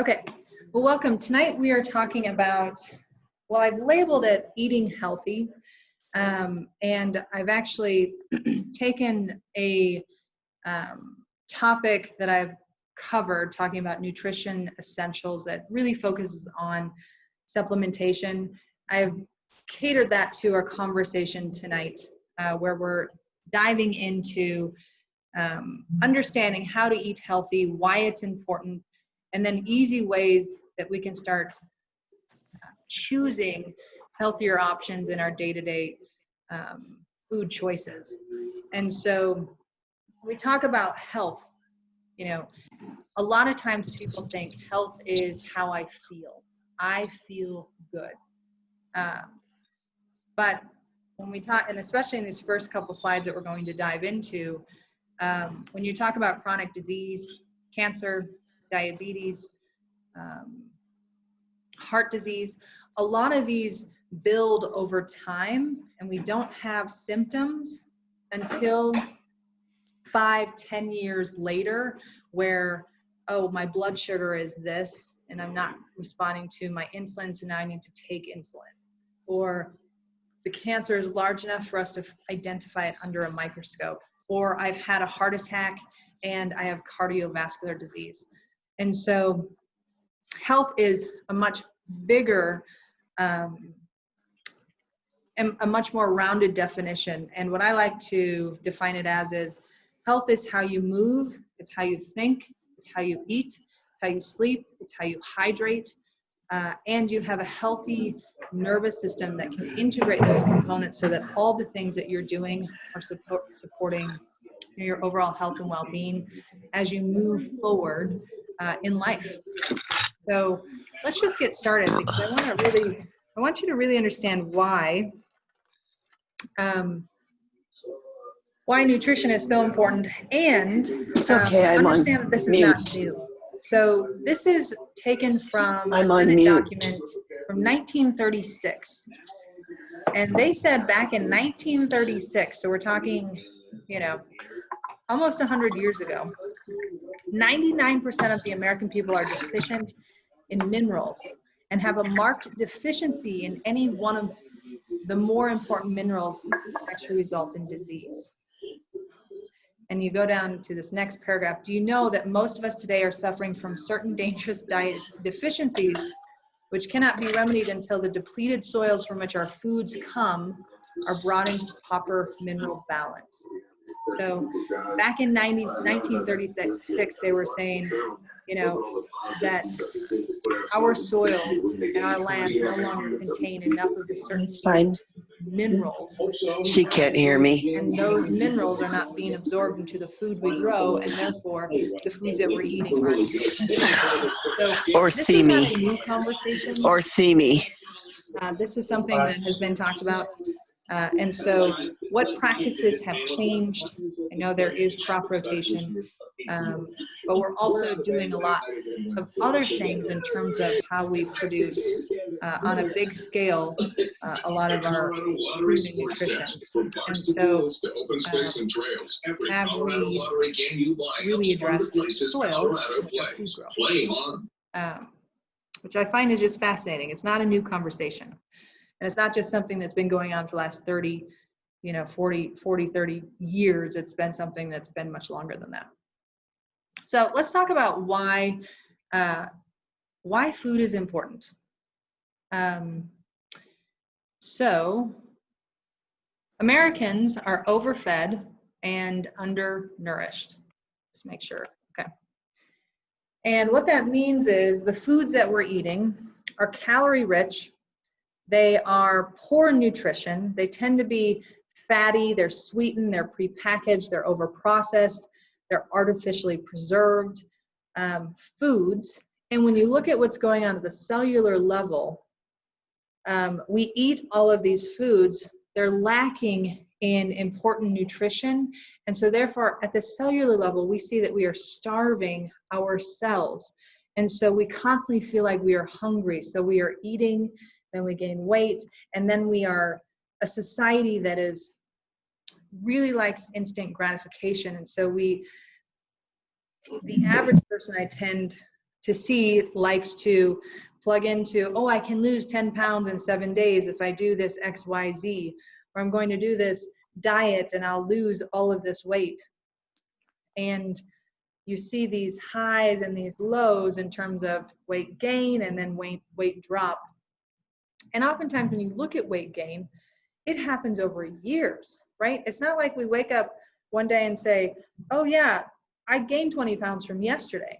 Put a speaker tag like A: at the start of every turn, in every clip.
A: Okay, well, welcome. Tonight we are talking about, well, I've labeled it eating healthy, and I've actually taken a topic that I've covered, talking about nutrition essentials that really focuses on supplementation. I've catered that to our conversation tonight, where we're diving into understanding how to eat healthy, why it's important, and then easy ways that we can start choosing healthier options in our day-to-day food choices. And so we talk about health. You know, a lot of times people think health is how I feel. I feel good. But when we talk, and especially in these first couple slides that we're going to dive into, when you talk about chronic disease, cancer, diabetes, heart disease, a lot of these build over time, and we don't have symptoms until 5-10 years later, where, oh, my blood sugar is this, and I'm not responding to my insulin, so now I need to take insulin. Or the cancer is large enough for us to identify it under a microscope. Or I've had a heart attack and I have cardiovascular disease. And so health is a much bigger and a much more rounded definition. And what I like to define it as is health is how you move, it's how you think, it's how you eat, it's how you sleep, it's how you hydrate, and you have a healthy nervous system that can integrate those components so that all the things that you're doing are supporting your overall health and well-being as you move forward in life. So let's just get started, because I want you to really understand why nutrition is so important, and understand that this is not new. So this is taken from a Senate document from 1936. And they said back in 1936, so we're talking, you know, almost 100 years ago, 99% of the American people are deficient in minerals and have a marked deficiency in any one of the more important minerals that actually result in disease. And you go down to this next paragraph. Do you know that most of us today are suffering from certain dangerous diet deficiencies, which cannot be remedied until the depleted soils from which our foods come are brought into proper mineral balance? So back in 1936, they were saying, you know, that our soils and our lands no longer contain enough of the certain minerals.
B: She can't hear me.
A: And those minerals are not being absorbed into the food we grow, and therefore the foods that we're eating aren't. So
B: or see me.
A: Not a new conversation.
B: Or see me.
A: This is something that has been talked about. And so what practices have changed? I know there is crop rotation, but we're also doing a lot of other things in terms of how we produce on a big scale a lot of our food and nutrition. And so have we really addressed soils, which I find is just fascinating. It's not a new conversation. And it's not just something that's been going on for the last 30, 30 years. It's been something that's been much longer than that. So let's talk about why food is important. So Americans are overfed and undernourished. Just make sure, okay. And what that means is the foods that we're eating are calorie rich. They are poor in nutrition. They tend to be fatty, they're sweetened, they're prepackaged, they're overprocessed, they're artificially preserved foods. And when you look at what's going on at the cellular level, we eat all of these foods, they're lacking in important nutrition. And so therefore, at the cellular level, we see that we are starving our cells. And so we constantly feel like we are hungry. So we are eating, then we gain weight, and then we are a society that is really likes instant gratification. And so the average person I tend to see likes to plug into, oh, I can lose 10 pounds in 7 days if I do this XYZ, or I'm going to do this diet and I'll lose all of this weight. And you see these highs and these lows in terms of weight gain and then weight drop. And oftentimes when you look at weight gain, it happens over years, right? It's not like we wake up one day and say, oh yeah, I gained 20 pounds from yesterday.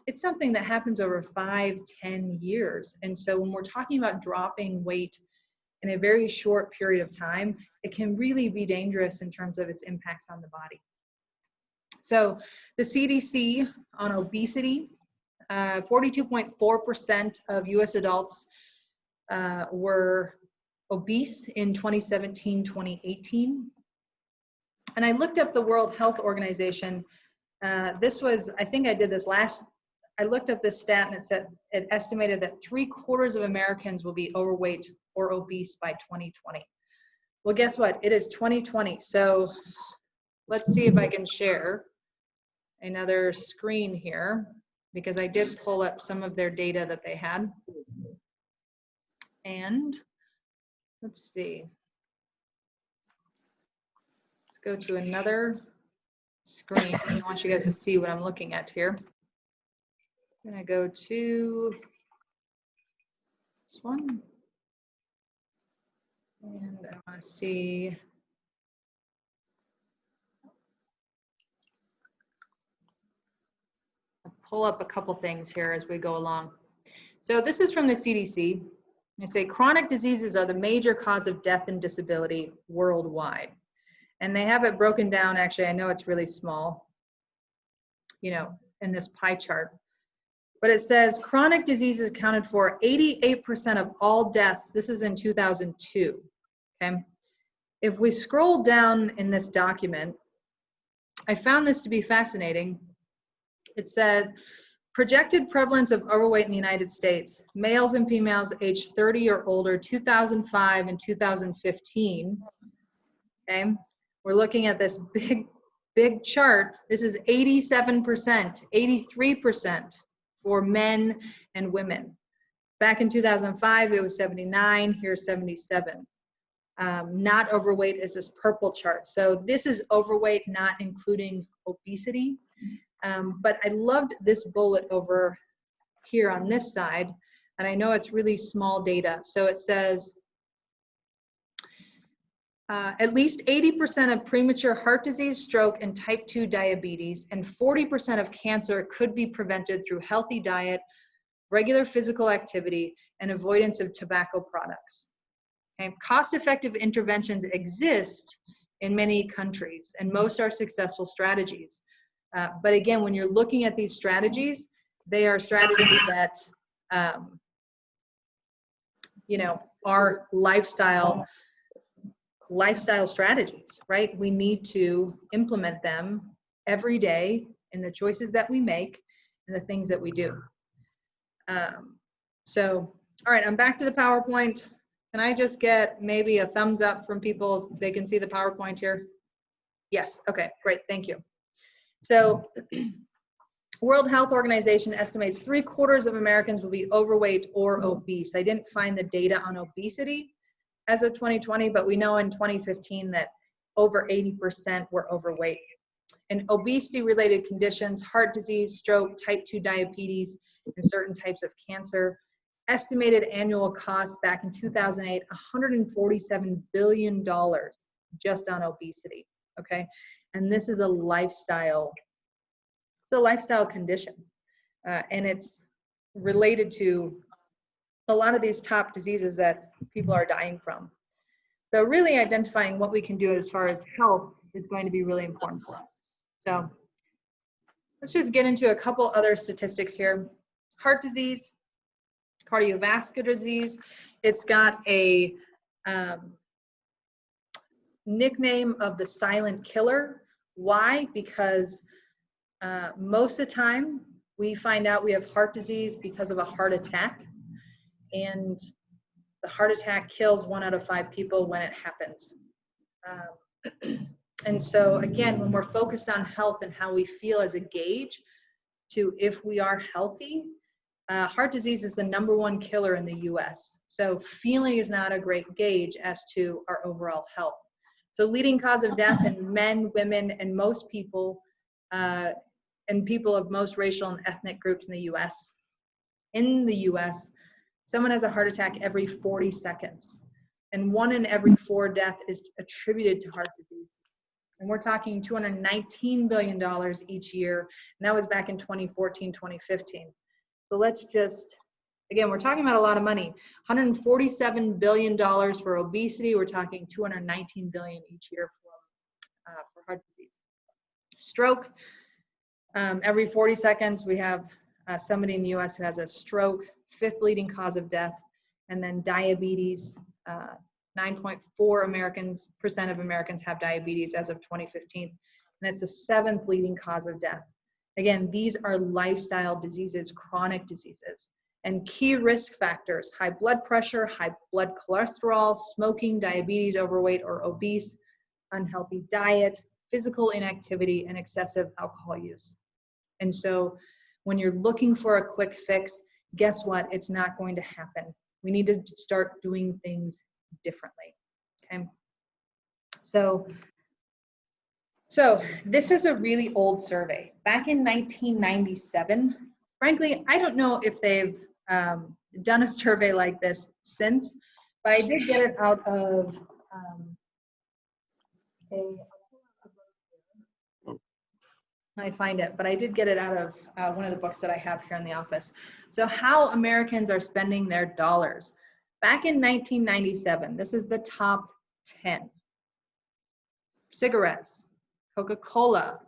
A: It's something that happens over 5, 10 years. And so when we're talking about dropping weight in a very short period of time, it can really be dangerous in terms of its impacts on the body. So the CDC on obesity, 42.4% of US adults were obese in 2017, 2018. And I looked up the World Health Organization. This was, I think I did this I looked up this stat and it said, it estimated that 3/4 of Americans will be overweight or obese by 2020. Well, guess what? It is 2020. So let's see if I can share another screen here, because I did pull up some of their data that they had. And let's see. Let's go to another screen. I want you guys to see what I'm looking at here. I'm going to go to this one. And I want to see. I'll pull up a couple things here as we go along. So this is from the CDC. They say chronic diseases are the major cause of death and disability worldwide. And they have it broken down. Actually, I know it's really small, you know, in this pie chart. But it says chronic diseases accounted for 88% of all deaths. This is in 2002, okay? If we scroll down in this document, I found this to be fascinating. It said, projected prevalence of overweight in the United States, males and females aged 30 or older, 2005 and 2015, okay? We're looking at this big chart. This is 87%, 83% for men and women. Back in 2005, it was 79, here's 77. Not overweight is this purple chart. So this is overweight, not including obesity. But I loved this bullet over here on this side, and I know it's really small data. So it says, at least 80% of premature heart disease, stroke, and type 2 diabetes, and 40% of cancer could be prevented through healthy diet, regular physical activity, and avoidance of tobacco products. Okay? Cost-effective interventions exist in many countries, and most are successful strategies. But again, when you're looking at these strategies, they are strategies that, you know, are lifestyle strategies, right? We need to implement them every day in the choices that we make and the things that we do. So, all right, I'm back to the PowerPoint. Can I just get maybe a thumbs up from people? They can see the PowerPoint here? Yes, okay, great, thank you. So, World Health Organization estimates 3/4 of Americans will be overweight or obese. I didn't find the data on obesity as of 2020, but we know in 2015 that over 80% were overweight. And obesity-related conditions, heart disease, stroke, type 2 diabetes, and certain types of cancer, estimated annual costs back in 2008, $147 billion just on obesity, okay? And this is a lifestyle, it's a lifestyle condition. And it's related to a lot of these top diseases that people are dying from. So really identifying what we can do as far as health is going to be really important for us. So let's just get into a couple other statistics here. Heart disease, cardiovascular disease, it's got a nickname of the silent killer. Why? Because most of the time we find out we have heart disease because of a heart attack. And the heart attack kills 1 out of 5 people when it happens. And so again, when we're focused on health and how we feel as a gauge to if we are healthy, Heart disease is the #1 killer in the US. So feeling is not a great gauge as to our overall health. So leading cause of death in men, women, and most people, and people of most racial and ethnic groups in the US. In the US, someone has a heart attack every 40 seconds. And 1 in every 4 deaths is attributed to heart disease. And we're talking $219 billion each year. And that was back in 2014, 2015. So let's just, again, we're talking about a lot of money. $147 billion for obesity. We're talking $219 billion each year for heart disease. Stroke, every 40 seconds, we have somebody in the US who has a stroke, 5th leading cause of death. And then diabetes, 9.4% of Americans have diabetes as of 2015. And it's the 7th leading cause of death. Again, these are lifestyle diseases, chronic diseases. And key risk factors: high blood pressure, high blood cholesterol, smoking, diabetes, overweight or obese, unhealthy diet, physical inactivity, and excessive alcohol use. And so when you're looking for a quick fix, guess what? It's not going to happen. We need to start doing things differently, okay? So this is a really old survey. Back in 1997, frankly, I don't know if they've done a survey like this since, but I did get it out of I find it, but I did get it out of one of the books that I have here in the office. So how Americans are spending their dollars. Back in 1997, this is the top 10. Cigarettes, Coca-Cola,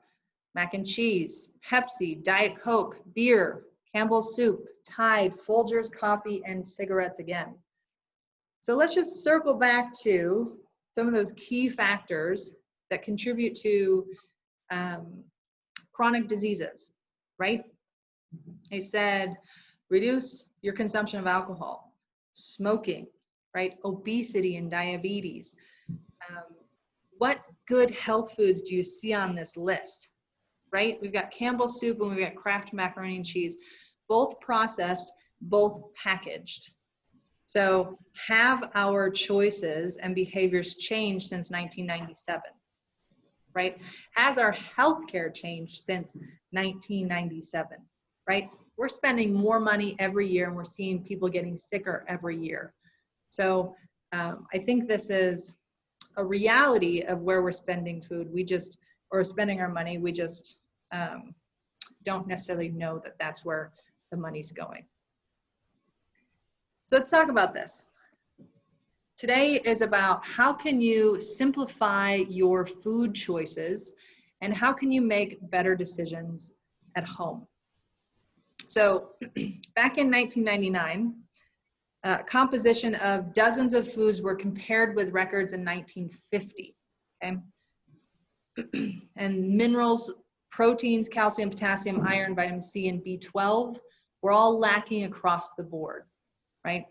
A: mac and cheese, Pepsi, Diet Coke, beer, Campbell's soup, Tide, Folgers coffee, and cigarettes again. So let's just circle back to some of those key factors that contribute to chronic diseases, right? They said reduce your consumption of alcohol, smoking, right? Obesity and diabetes. What good health foods do you see on this list, right? We've got Campbell's soup and we've got Kraft macaroni and cheese, both processed, both packaged. So have our choices and behaviors changed since 1997, right? Has our healthcare changed since 1997, right? We're spending more money every year and we're seeing people getting sicker every year. So I think this is a reality of where we're spending food. Or spending our money, we just don't necessarily know that that's where the money's going. So let's talk about this. Today is about how can you simplify your food choices and how can you make better decisions at home. So back in 1999, composition of dozens of foods were compared with records in 1950, okay? And minerals, proteins, calcium, potassium, iron, vitamin C, and B12 were all lacking across the board, right?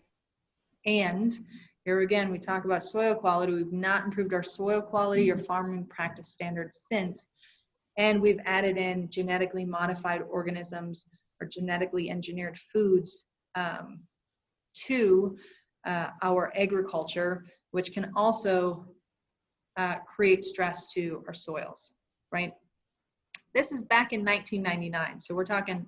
A: And here again, we talk about soil quality. We've not improved our soil quality or farming practice standards since. And we've added in genetically modified organisms or genetically engineered foods to our agriculture, which can also create stress to our soils, right? This is back in 1999. So we're talking,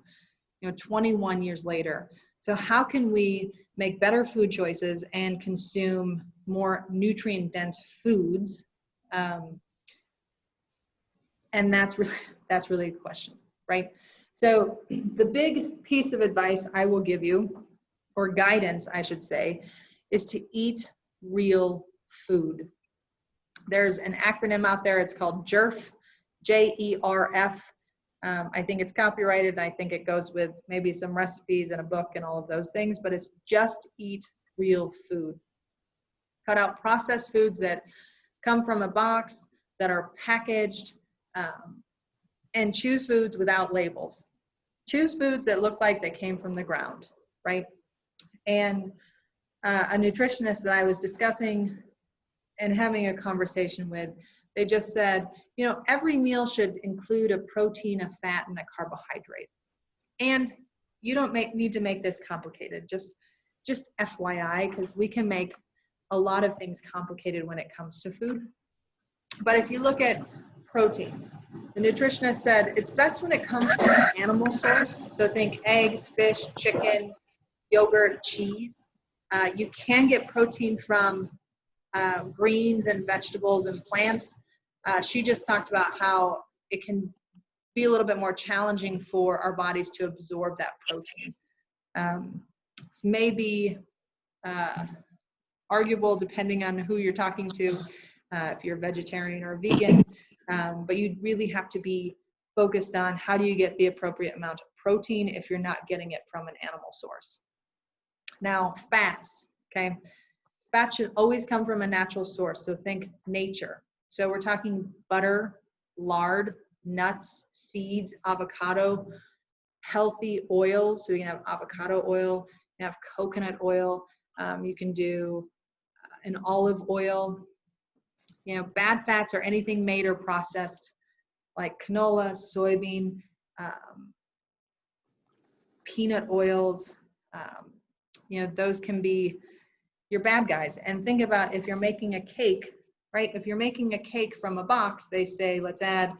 A: 21 years later. So how can we make better food choices and consume more nutrient-dense foods? And that's really the question, right? So the big piece of advice I will give you, or guidance I should say, is to eat real food. There's an acronym out there, it's called JERF, J-E-R-F. I think it's copyrighted, and I think it goes with maybe some recipes and a book and all of those things, but it's just eat real food. Cut out processed foods that come from a box, that are packaged, and choose foods without labels. Choose foods that look like they came from the ground, right? And a nutritionist that I was discussing and having a conversation with, they just said, every meal should include a protein, a fat, and a carbohydrate. And you don't need to make this complicated. Just FYI, because we can make a lot of things complicated when it comes to food. But if you look at proteins, the nutritionist said it's best when it comes from an animal source. So think eggs, fish, chicken, yogurt, cheese. You can get protein from greens and vegetables and plants. She just talked about how it can be a little bit more challenging for our bodies to absorb that protein. This may be arguable depending on who you're talking to, if you're a vegetarian or a vegan, but you really have to be focused on how do you get the appropriate amount of protein if you're not getting it from an animal source. Now, fats, okay? Fat should always come from a natural source, so think nature. So we're talking butter, lard, nuts, seeds, avocado, healthy oils. So you can have avocado oil, you can have coconut oil, you can do an olive oil. You know, bad fats are anything made or processed like canola, soybean, peanut oils. You know, those can be your bad guys. And think about if you're making a cake, right? If you're making a cake from a box, they say, let's add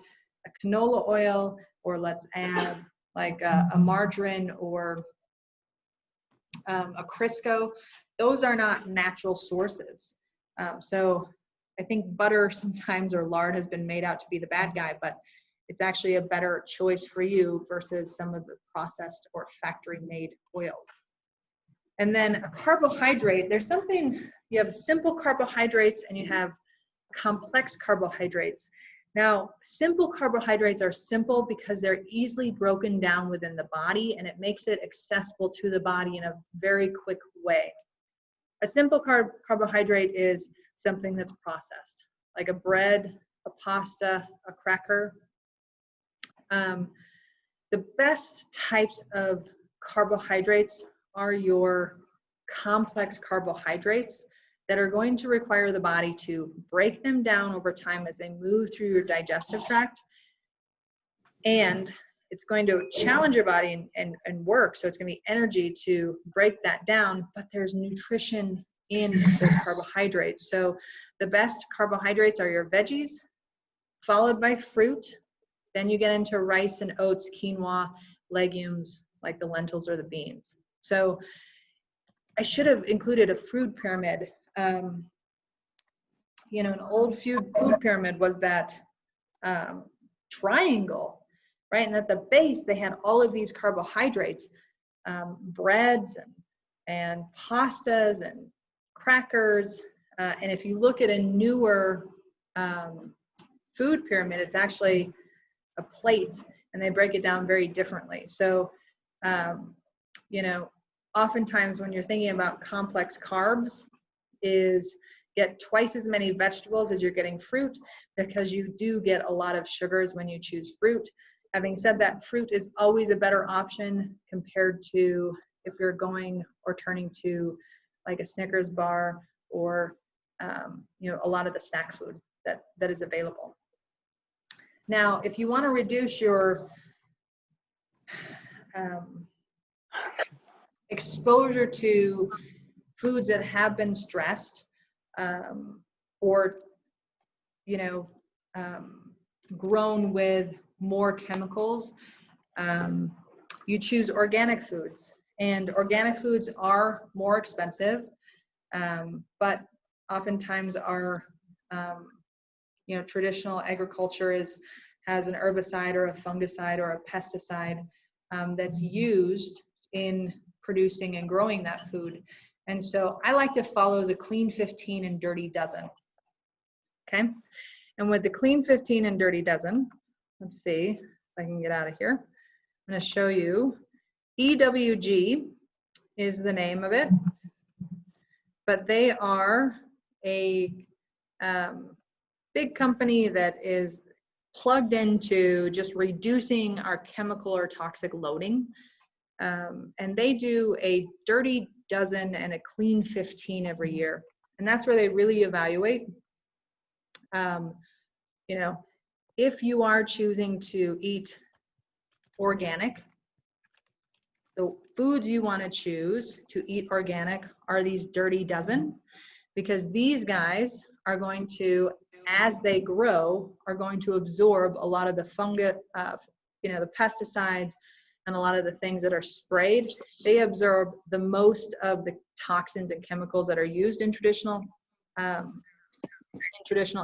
A: a canola oil, or let's add like a margarine or a Crisco. Those are not natural sources. So I think butter sometimes, or lard, has been made out to be the bad guy, but it's actually a better choice for you versus some of the processed or factory made oils. And then a carbohydrate, there's something, you have simple carbohydrates and you have complex carbohydrates. Now, simple carbohydrates are simple because they're easily broken down within the body, and it makes it accessible to the body in a very quick way. A simple carbohydrate is something that's processed, like a bread, a pasta, a cracker. The best types of carbohydrates are your complex carbohydrates that are going to require the body to break them down over time as they move through your digestive tract. And it's going to challenge your body and work. So it's going to be energy to break that down, but there's nutrition in those carbohydrates. So the best carbohydrates are your veggies, followed by fruit. Then you get into rice and oats, quinoa, legumes like the lentils or the beans. So I should have included a food pyramid. You know, an old food pyramid was that triangle, right? And at the base, they had all of these carbohydrates, breads and pastas and crackers. And if you look at a newer food pyramid, it's actually a plate, and they break it down very differently. So, you know, oftentimes when you're thinking about complex carbs, is get twice as many vegetables as you're getting fruit, because you do get a lot of sugars when you choose fruit. Having said that, fruit is always a better option compared to if you're going or turning to like a Snickers bar or you know, a lot of the snack food that is available. Now, if you want to reduce your exposure to foods that have been stressed, or, you know, grown with more chemicals, you choose organic foods. And organic foods are more expensive, but oftentimes our, you know, traditional agriculture has an herbicide or a fungicide or a pesticide that's used in producing and growing that food. And so I like to follow the clean 15 and dirty dozen. Okay. And with the clean 15 and dirty dozen, let's see if I can get out of here. I'm going to show you. EWG is the name of it, but they are a big company that is plugged into just reducing our chemical or toxic loading. And they do a dirty dozen and a clean 15 every year. And that's where they really evaluate, you know, if you are choosing to eat organic, the foods you want to choose to eat organic are these dirty dozen, because these guys are going to, as they grow, are going to absorb a lot of the fungus, the pesticides and a lot of the things that are sprayed. They absorb the most of the toxins and chemicals that are used in traditional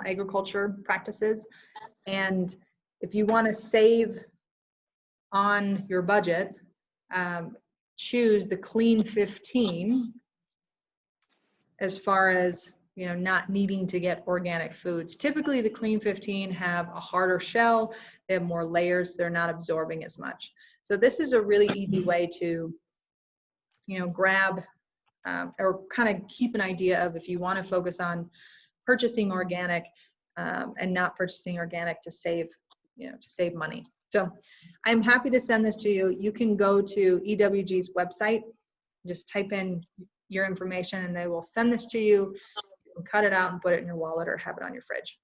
A: agriculture practices. And if you want to save on your budget, choose the Clean 15 as far as not needing to get organic foods. Typically the Clean 15 have a harder shell, they have more layers, they're not absorbing as much. So this is a really easy way to grab or kind of keep an idea of if you want to focus on purchasing organic and not purchasing organic to save money. So I'm happy to send this to you. You can go to EWG's website, just type in your information and they will send this to you. You can cut it out and put it in your wallet or have it on your fridge.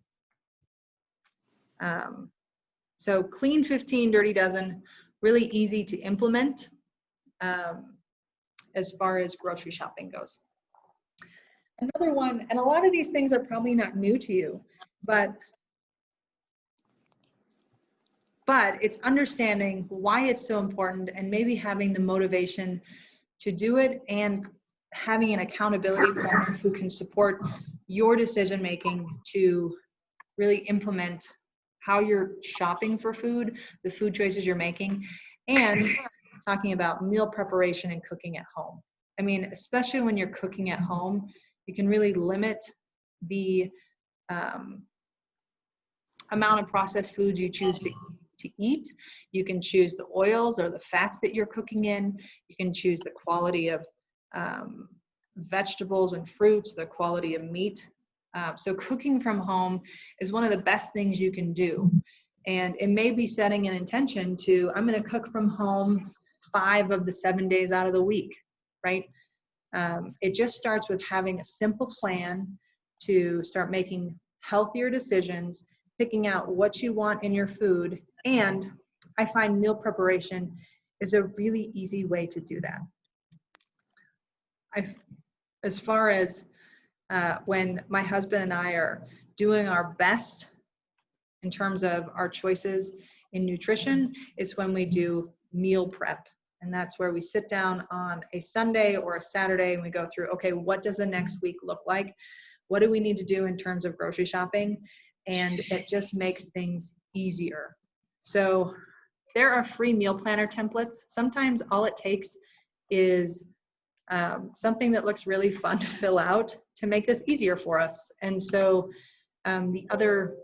A: So Clean 15 Dirty Dozen, really easy to implement as far as grocery shopping goes. Another one, and a lot of these things are probably not new to you, but it's understanding why it's so important and maybe having the motivation to do it and having an accountability partner who can support your decision making to really implement how you're shopping for food, the food choices you're making, and talking about meal preparation and cooking at home. I mean, especially when you're cooking at home, you can really limit the amount of processed foods you choose to eat. You can choose the oils or the fats that you're cooking in. You can choose the quality of vegetables and fruits, the quality of meat. So cooking from home is one of the best things you can do. And it may be setting an intention to, I'm going to cook from home 5 of the 7 days out of the week, right? It just starts with having a simple plan to start making healthier decisions, picking out what you want in your food. And I find meal preparation is a really easy way to do that. As far as when my husband and I are doing our best in terms of our choices in nutrition, it's when we do meal prep. And that's where we sit down on a Sunday or a Saturday and we go through, okay, what does the next week look like? What do we need to do in terms of grocery shopping? And it just makes things easier. So there are free meal planner templates. Sometimes all it takes is something that looks really fun to fill out to make this easier for us. And so the other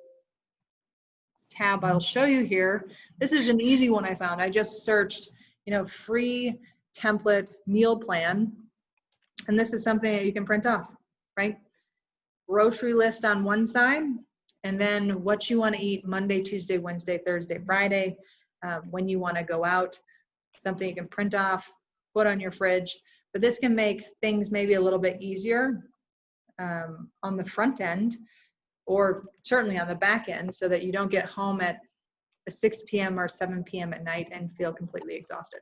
A: tab I'll show you here, this is an easy one I found. I just searched, free template meal plan. And this is something that you can print off, right? Grocery list on one side, and then what you want to eat Monday, Tuesday, Wednesday, Thursday, Friday, when you want to go out, something you can print off, put on your fridge. But this can make things maybe a little bit easier on the front end, or certainly on the back end, so that you don't get home at 6 p.m. or 7 p.m. at night and feel completely exhausted.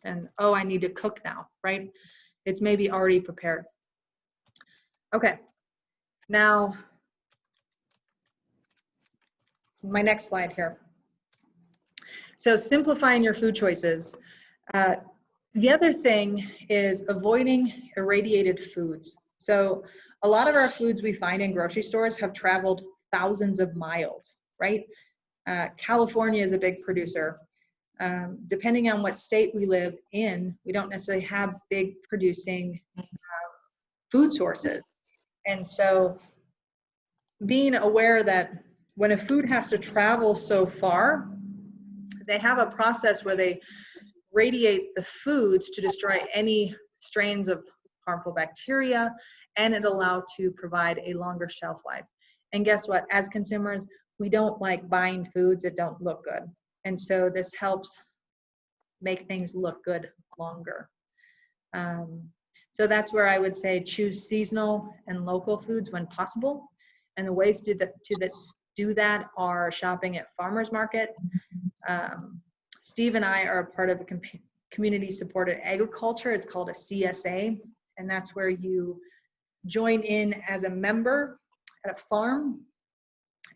A: And, oh, I need to cook now, right? It's maybe already prepared. Okay, now, my next slide here. So simplifying your food choices. The other thing is avoiding irradiated foods. So a lot of our foods we find in grocery stores have traveled thousands of miles, right? California is a big producer. Depending on what state we live in, we don't necessarily have big producing food sources. And so being aware that when a food has to travel so far, they have a process where they radiate the foods to destroy any strains of harmful bacteria, and it allows to provide a longer shelf life. And guess what? As consumers, we don't like buying foods that don't look good. And so this helps make things look good longer. So that's where I would say choose seasonal and local foods when possible. And the ways to do that are shopping at farmers market. Steve and I are a part of a community supported agriculture. It's called a CSA, and that's where you join in as a member at a farm,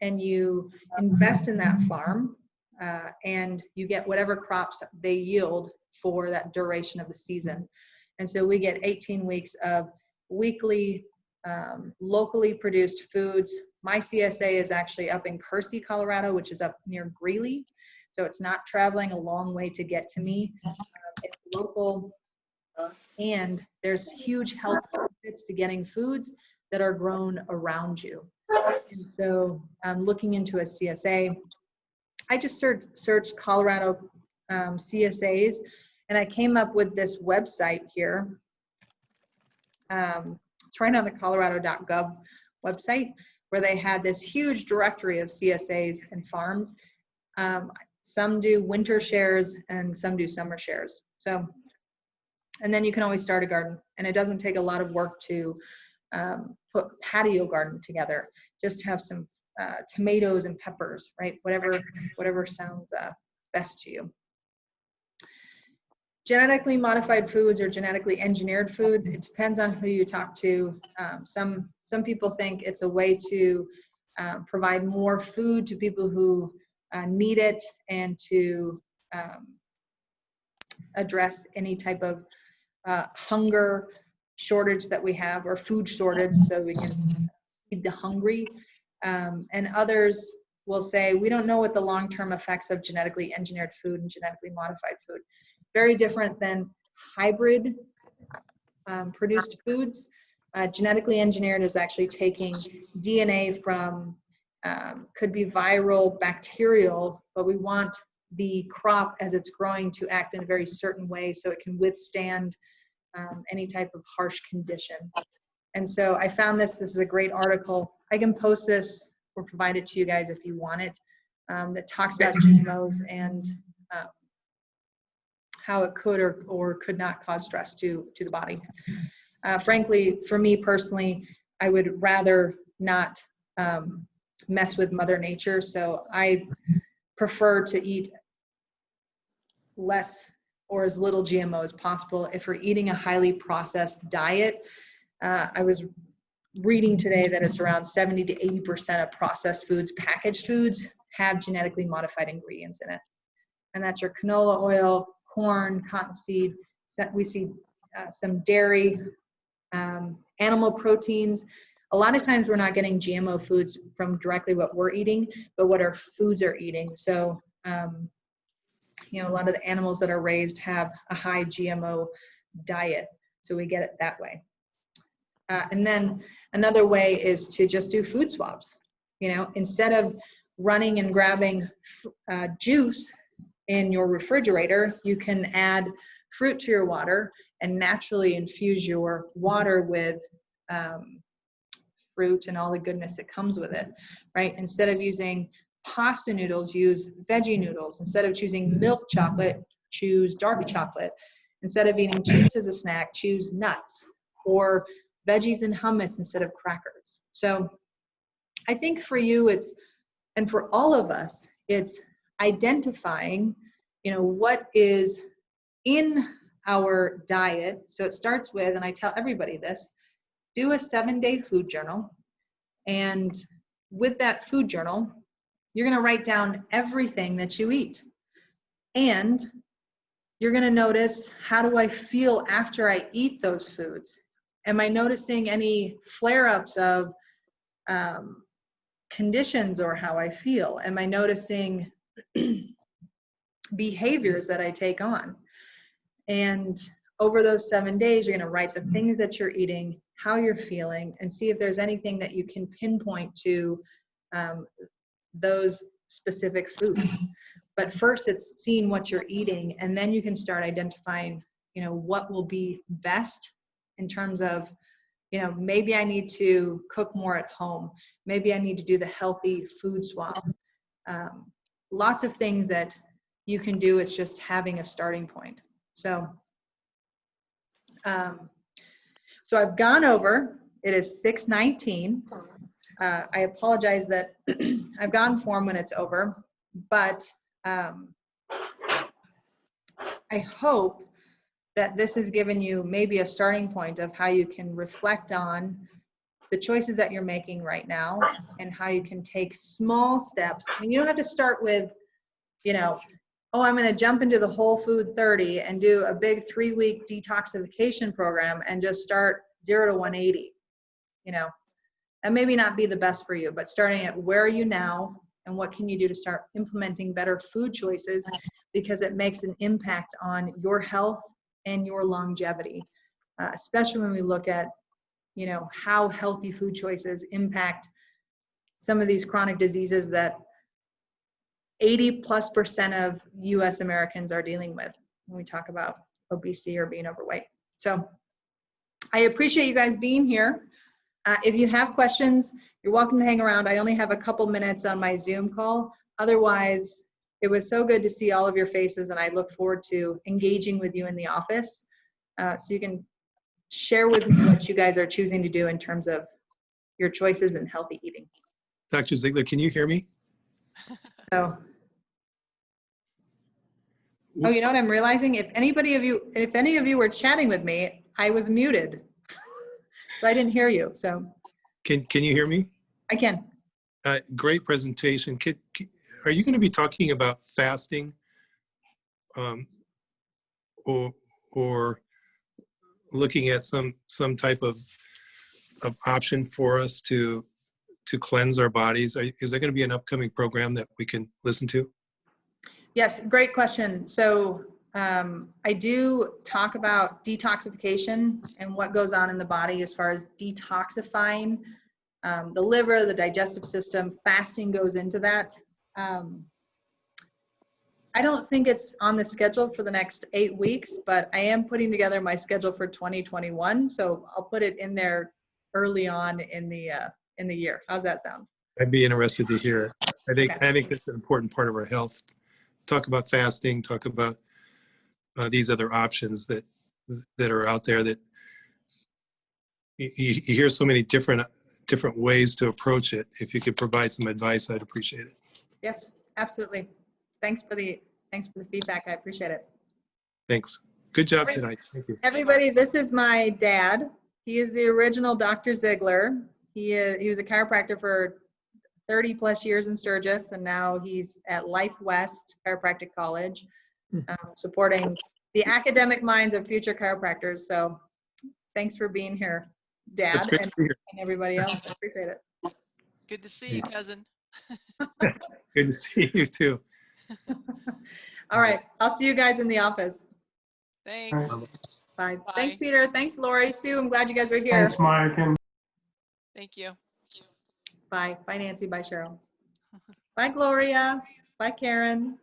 A: and you invest in that farm, and you get whatever crops they yield for that duration of the season. And so we get 18 weeks of weekly locally produced foods. My CSA is actually up in Kersey, Colorado, which is up near Greeley. So it's not traveling a long way to get to me. It's local, and there's huge health benefits to getting foods that are grown around you. And so looking into a CSA, I just searched Colorado CSAs, and I came up with this website here. It's right on the colorado.gov website, where they had this huge directory of CSAs and farms. Some do winter shares and some do summer shares. So, and then you can always start a garden, and it doesn't take a lot of work to put a patio garden together. Just have some tomatoes and peppers, right? Whatever sounds best to you. Genetically modified foods or genetically engineered foods, it depends on who you talk to. Some people think it's a way to provide more food to people who need it, and to address any type of hunger shortage that we have, or food shortage, so we can feed the hungry. And others will say, we don't know what the long-term effects of genetically engineered food and genetically modified food. Very different than hybrid produced foods. Genetically engineered is actually taking DNA from, could be viral, bacterial, but we want the crop as it's growing to act in a very certain way so it can withstand any type of harsh condition. And so I found this is a great article. I can post this or provide it to you guys if you want it, that talks about GMOs and how it could or could not cause stress to the body. Frankly, for me personally, I would rather not mess with Mother Nature, so I prefer to eat less or as little GMO as possible. If we're eating a highly processed diet, I was reading today that it's around 70 to 80% of processed foods, packaged foods, have genetically modified ingredients in it. And that's your canola oil, corn, cottonseed. We see some dairy, animal proteins. A lot of times we're not getting GMO foods from directly what we're eating, but what our foods are eating. So, you know, a lot of the animals that are raised have a high GMO diet, so we get it that way. And then another way is to just do food swaps. You know, instead of running and grabbing juice in your refrigerator, you can add fruit to your water and naturally infuse your water with fruit and all the goodness that comes with it, right? Instead of using pasta noodles, use veggie noodles. Instead of choosing milk chocolate, choose dark chocolate. Instead of eating chips as a snack, choose nuts, or veggies and hummus instead of crackers. So I think for you, it's, and for all of us, it's identifying, you know, what is in our diet. So it starts with, and I tell everybody this, do a 7-day food journal. And with that food journal, you're going to write down everything that you eat. And you're going to notice, how do I feel after I eat those foods? Am I noticing any flare-ups of conditions or how I feel? Am I noticing behaviors that I take on? And over those 7 days, you're going to write the things that you're eating, how you're feeling, and see if there's anything that you can pinpoint to those specific foods. But first, it's seeing what you're eating, and then you can start identifying, you know, what will be best in terms of, you know, maybe I need to cook more at home. Maybe I need to do the healthy food swap. Lots of things that you can do. It's just having a starting point. So, so I've gone over, it is 6:19. I apologize that I've gone form when it's over, but I hope that this has given you maybe a starting point of how you can reflect on the choices that you're making right now and how you can take small steps. I mean, you don't have to start with, you know, oh, I'm going to jump into the Whole Food 30 and do a big 3-week detoxification program and just start 0 to 180. You know, that maybe not be the best for you, but starting at where are you now and what can you do to start implementing better food choices, because it makes an impact on your health and your longevity, especially when we look at, you know, how healthy food choices impact some of these chronic diseases that 80+% of US Americans are dealing with when we talk about obesity or being overweight. So I appreciate you guys being here. If you have questions, you're welcome to hang around. I only have a couple minutes on my Zoom call. Otherwise, it was so good to see all of your faces, and I look forward to engaging with you in the office, so you can share with me what you guys are choosing to do in terms of your choices in healthy eating.
C: Dr. Zeigler, can you hear me?
A: So, oh, you know what I'm realizing? If any of you were chatting with me, I was muted, so I didn't hear you. So,
C: Can you hear me?
A: I can.
C: Great presentation. Are you going to be talking about fasting, or looking at some type of option for us to cleanse our bodies? Is there going to be an upcoming program that we can listen to?
A: Yes, great question. So I do talk about detoxification and what goes on in the body as far as detoxifying the liver, the digestive system. Fasting goes into that. I don't think it's on the schedule for the next 8 weeks, but I am putting together my schedule for 2021. So I'll put it in there early on in the year. How's that sound?
C: I'd be interested to hear. I think
A: Okay.
C: that's an important part of our health. Talk about fasting. Talk about these other options that are out there. That you hear so many different ways to approach it. If you could provide some advice, I'd appreciate it.
A: Yes, absolutely. Thanks for the feedback. I appreciate it.
C: Thanks. Good job tonight. Thank you.
A: Everybody, this is my dad. He is the original Dr. Zeigler. He was a chiropractor for 30+ years in Sturgis, and now he's at Life West Chiropractic College, supporting the academic minds of future chiropractors. So thanks for being here, Dad,
C: It's great to be here.
A: and everybody else. I appreciate it.
D: Good to see you, cousin.
C: Good to see you too.
A: All right. I'll see you guys in the office.
D: Thanks.
A: Bye.
D: Bye.
A: Thanks, Peter. Thanks, Lori. Sue, I'm glad you guys were here.
E: Thanks, Miaken.
D: Thank you.
A: Bye. Bye, Nancy. Bye, Cheryl. Bye, Gloria. Bye, Karen.